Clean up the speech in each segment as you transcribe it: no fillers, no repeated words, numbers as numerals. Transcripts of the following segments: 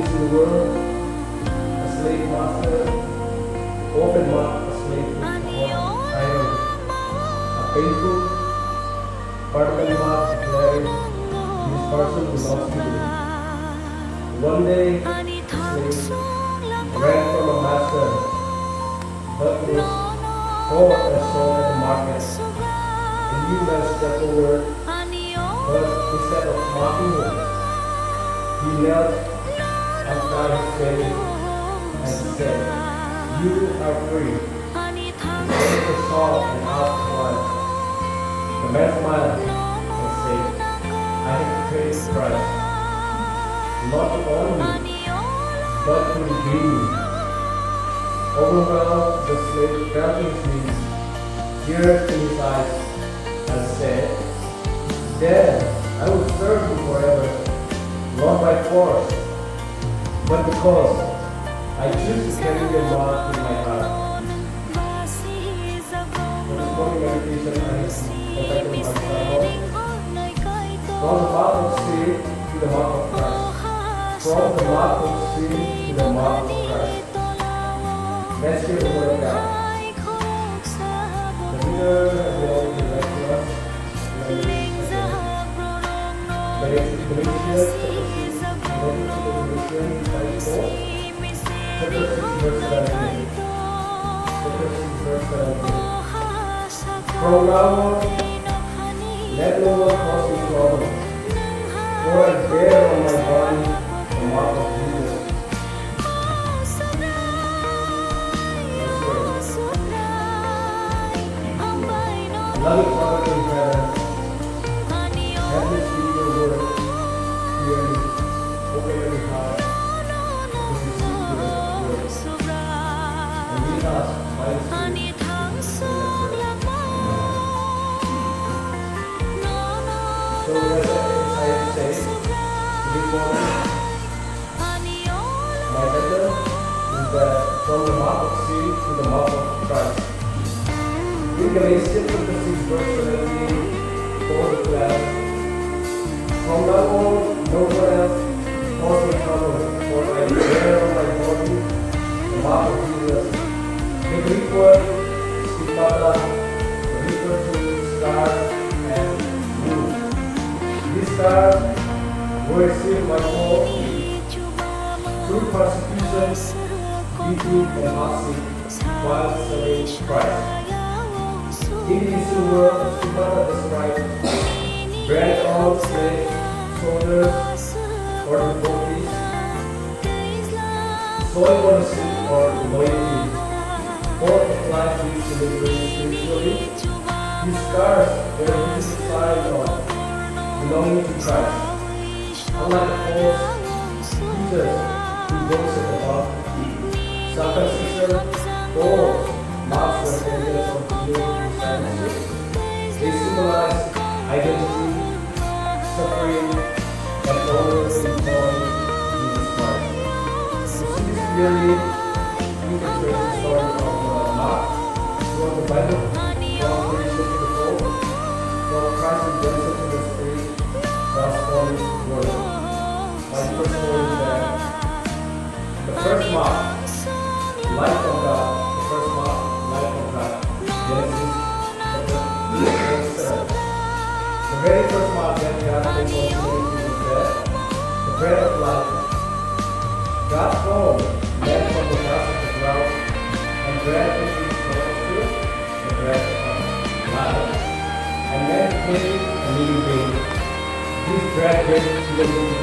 in the world, a slave master often marked a slave with iron, a painful, permanent mark declaring this person belongs to you. One day, the slave ran from a master, but was caught and sold at the market. And you man stepped over, but instead of marking him, he knelt, untied his slave, and said, "You are free." The slave saw and asked why. The man smiled and said, "I have paid the price, not to own you, but to redeem you." Overwhelmed, the slave fell to his knees, tears in his eyes, and said, "Then I will serve you forever, not by force, but because I choose to carry your mark in my heart." For this morning meditation, I have entitled my sermon, "From the mark of sin to the mark of Christ." From the mark of sin to the mark of Christ. Let's hear the word of God. The reader has already read to us. Galatians chapter 6, Galatians 5:4, chapter 6 verse 17. Chapter 6 verse 17. From now on, let no one cause me trouble, for I bear on my body the mark of Jesus. Loving Father in heaven, help us read your word clearly, open every heart to receive your word. And we ask by the Spirit to So as I say, this morning, my letter is that from the mark of sin to the mark of Christ. In Galatians chapter 6 verse 17, Paul declares, "From now on, no one else cause me trouble, for I bear on my body the mark of Jesus." The Greek word stigmata refers to scars and wounds. These scars were received by Paul through persecution, beating, and hardship while serving Christ. In the ancient world, stigmata described brand on slaves, shoulders, or the bodies, soil on the seat, or loyalty, or applied to delivery spiritually. These scars were a visible sign of belonging to Christ. Unlike the false teachers who boasted about circumcision or marks were evidence of belonging to Christ. They symbolize identity, suffering, and honor in following Jesus Christ. To see this clearly, you can trace the story of Mark throughout the Bible, from creation to the fall, from Christ's redemption to the Spirit, transforming the world. My first story is that the first mark, life of God, the first mark, life of God, Genesis chapter 7. The very first mark that God placed on humanity was bread, the bread of life. God formed man from the dust of the ground and bread into his nostrils, the bread of life. And man became a living being. This bread gave humanity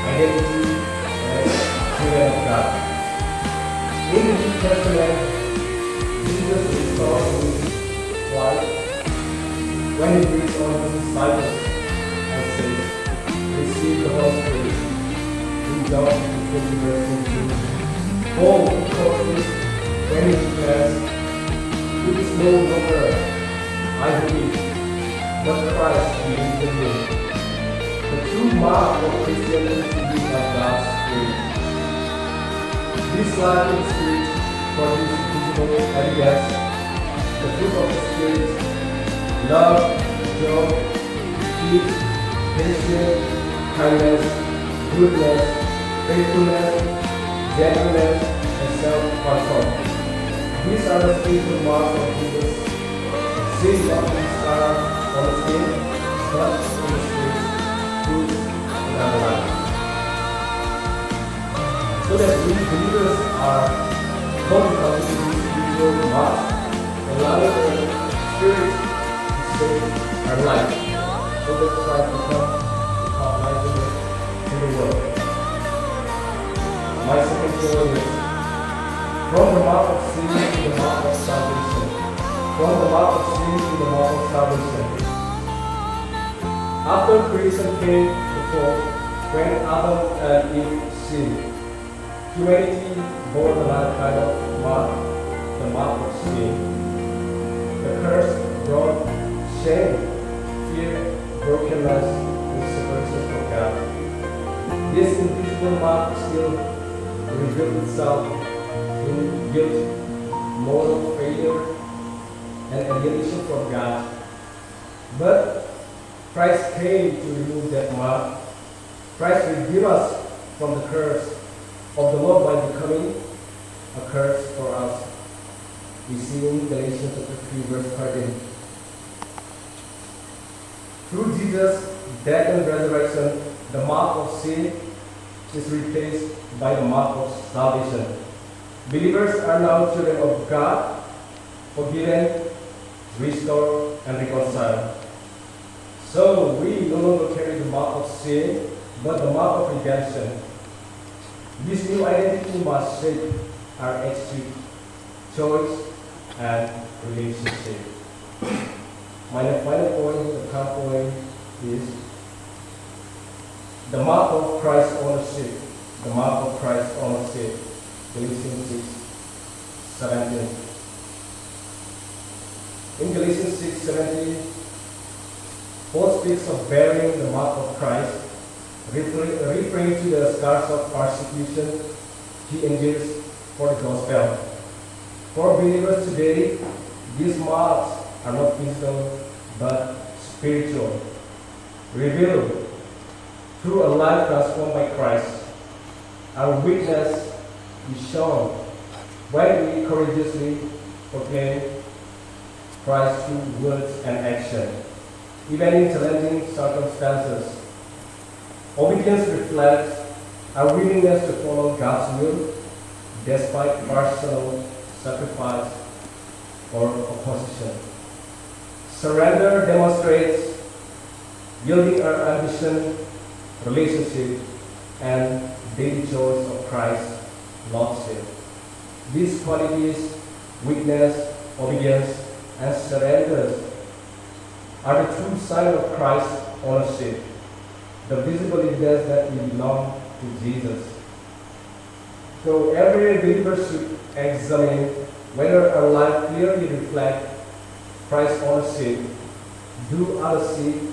identity as children of God. In the New Testament, Jesus restored his life when he breathed on his disciples and said, "Receive the Holy Spirit." In John 20 verse 22. Paul quotes this when he declares, "It is no longer I who live, but Christ who lives in me." The true mark of Christianity is by God's Spirit. This life in the Spirit produces visible evidence, the fruit of the Spirit: love, joy, peace, patience, kindness, goodness, faithfulness, gentleness, and self-control. These are the spiritual marks of Jesus. Sin not these are on the skin, but in the spirit, fruit in our lives. So that we believers are confident in these spiritual marks, allowing the Spirit to save our life, so that Christ becomes life in the world. My second point is, from the mark of sin to the mark of salvation. From the mark of sin to the mark of salvation. After creation came the fall, when Adam and Eve sinned, humanity bore another kind of mark, the mark of sin. The curse brought shame, fear, brokenness, and separation from God. This invisible mark still reveals itself in guilt, moral failure, and alienation from God. But Christ came to remove that mark. Christ redeemed us from the curse of the law by becoming a curse for us. We see in Galatians chapter 3, verse 13. Through Jesus' death and resurrection, the mark of sin is replaced by the mark of salvation. Believers are now children of God, forgiven, restored, and reconciled. So we no longer carry the mark of sin, but the mark of redemption. This new identity must shape our attitude, choice, and relationship. My final point, the third point, is the mark of Christ's ownership. The mark of Christ's ownership. Galatians 6:17. In Galatians 6:17, Paul speaks of bearing the mark of Christ, referring to the scars of persecution he endures for the gospel. For believers today, these marks are not physical but spiritual, revealed through a life transformed by Christ. Our witness is shown when we courageously proclaim Christ through words and action, even in challenging circumstances. Obedience reflects our willingness to follow God's will despite personal sacrifice or opposition. Surrender demonstrates yielding our ambition, relationship, and daily choice of Christ's lordship. These qualities, witness, obedience, and surrender, are the true sign of Christ's ownership, the visible evidence that we belong to Jesus. So every believer should examine whether our life clearly reflects Christ's ownership. Do others see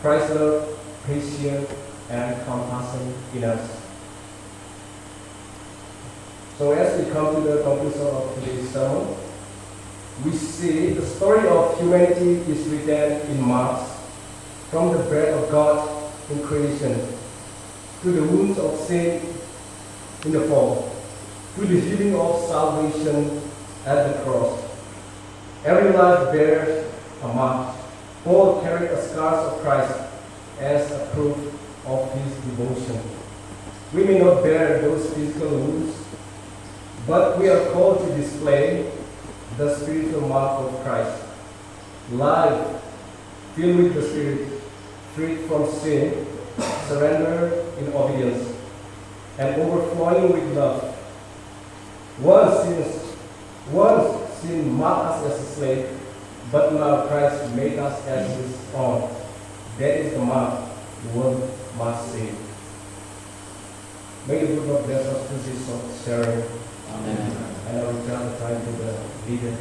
Christ's love, patience, and compassion in us? So as we come to the conclusion of today's sermon, we see the story of humanity is written in marks, from the breath of God in creation, to the wounds of sin in the fall, to the healing of salvation at the cross. Every life bears a mark. Paul carried the scars of Christ as a proof of his devotion. We may not bear those physical wounds, but we are called to display the spiritual mark of Christ. Life filled with the Spirit, freed from sin, surrendered in obedience, and overflowing with love. Once sin marked us as a slave, but now Christ made us as his own. That is the mark the world must see. May the good Lord bless us through this sharing. Amen. And I will turn the time to the leader.